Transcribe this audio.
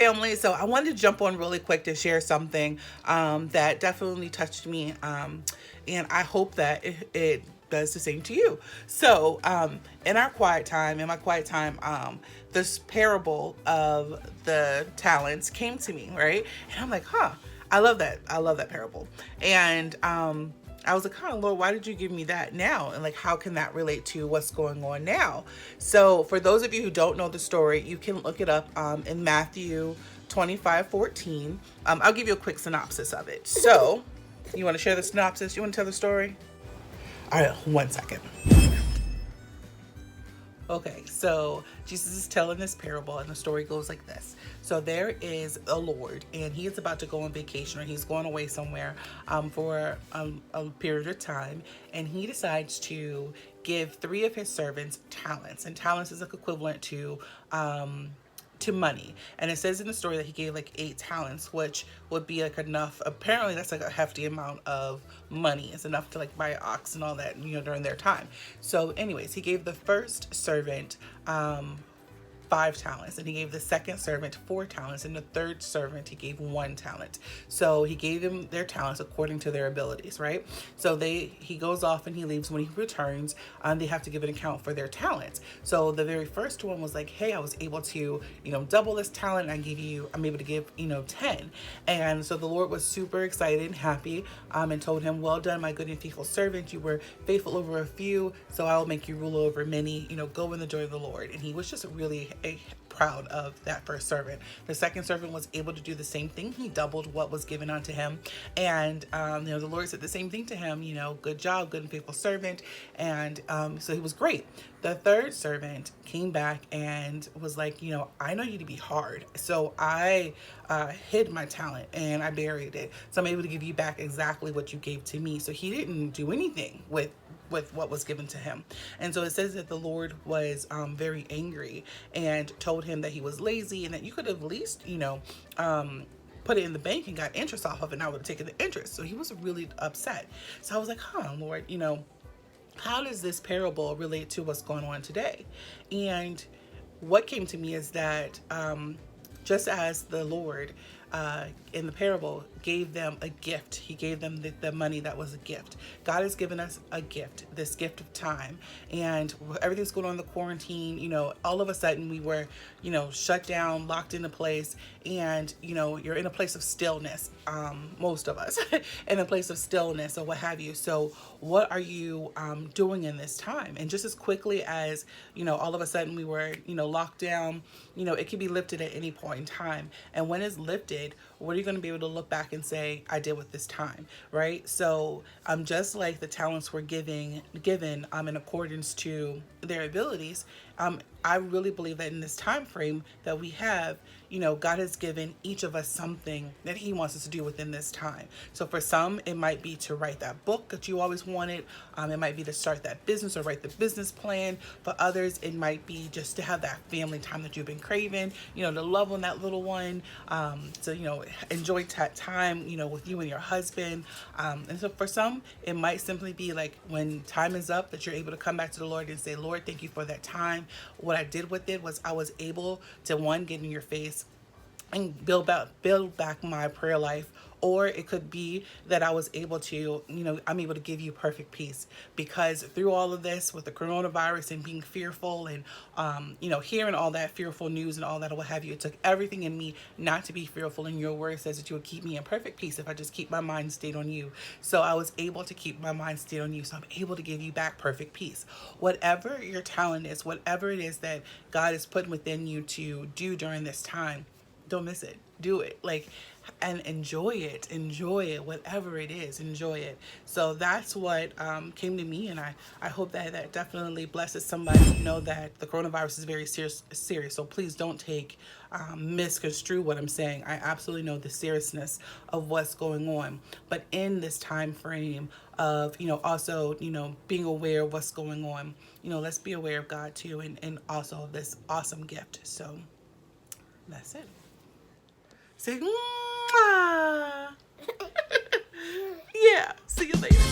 family. So I wanted to jump on really quick to share something that definitely touched me. And I hope that it does the same to you. So, in our quiet time, in my quiet time, this parable of the talents came to me, right? And I'm like, huh, I love that. I love that parable. And I was like, huh, Lord, why did you give me that now? And like, how can that relate to what's going on now? So, for those of you who don't know the story, you can look it up in Matthew 25:14. I'll give you a quick synopsis of it. So, you want to share the synopsis? You want to tell the story? All right, 1 second. Okay, so Jesus is telling this parable, and the story goes like this. So there is a Lord, and he is about to go on vacation, or he's going away somewhere for a period of time, and he decides to give three of his servants talents, and talents is like equivalent to money. And it says in the story that he gave like 8 talents, which would be like enough. Apparently that's like a hefty amount of money. It's enough to like buy an ox and all that, during their time. So anyways, he gave the first servant 5 talents, and he gave the second servant 4 talents, and the third servant he gave 1 talent. So he gave them their talents according to their abilities, right? So he goes off and he leaves. When he returns, they have to give an account for their talents. So the very first one was like, hey, I was able to double this talent. I'm able to give 10. And so the Lord was super excited and happy, and told him, well done, my good and faithful servant. You were faithful over a few, so I will make you rule over many. Go in the joy of the Lord. And he was just really proud of that first servant. The second servant was able to do the same thing. He doubled what was given unto him. And the Lord said the same thing to him, good job, good and faithful servant. And so he was great. The third servant came back and was like, I know you to be hard. So I hid my talent and I buried it. So I'm able to give you back exactly what you gave to me. So he didn't do anything with what was given to him. And so it says that the Lord was very angry and told him that he was lazy, and that you could have at least put it in the bank and got interest off of it, and I would have taken the interest. So he was really upset. So I was like, Lord, how does this parable relate to what's going on today? And what came to me is that just as the Lord in the parable gave them a gift, he gave them the money that was a gift. God has given us a gift, this gift of time. And everything's going on in the quarantine, all of a sudden we were, shut down, locked into place. And, you're in a place of stillness, most of us, in a place of stillness or what have you. So what are you doing in this time? And just as quickly as, all of a sudden we were, locked down, it can be lifted at any point in time. And when it's lifted, what are you going to be able to look back and say, I did with this time, right? So just like the talents were given in accordance to their abilities, I really believe that in this time frame that we have, God has given each of us something that he wants us to do within this time. So for some, it might be to write that book that you always wanted. It might be to start that business or write the business plan. For others, it might be just to have that family time that you've been craving, to love on that little one, to, enjoy time, with you and your husband. And so for some, it might simply be like when time is up that you're able to come back to the Lord and say, Lord, thank you for that time. What I did with it was I was able to, one, get in your face and build back my prayer life. Or it could be that I was able to, I'm able to give you perfect peace, because through all of this with the coronavirus and being fearful and, hearing all that fearful news and all that, or what have you, it took everything in me not to be fearful. And your word says that you would keep me in perfect peace if I just keep my mind stayed on you. So I was able to keep my mind stayed on you. So I'm able to give you back perfect peace. Whatever your talent is, whatever it is that God has put within you to do during this time, don't miss it. Do it. And enjoy it, whatever it is, enjoy it. So that's what came to me, and I hope that definitely blesses somebody. Know that the coronavirus is very serious, so please don't misconstrue what I'm saying. I absolutely know the seriousness of what's going on, but in this time frame of, also, being aware of what's going on, let's be aware of God too, and also this awesome gift. So that's it. Say, mwah. Yeah, see you later.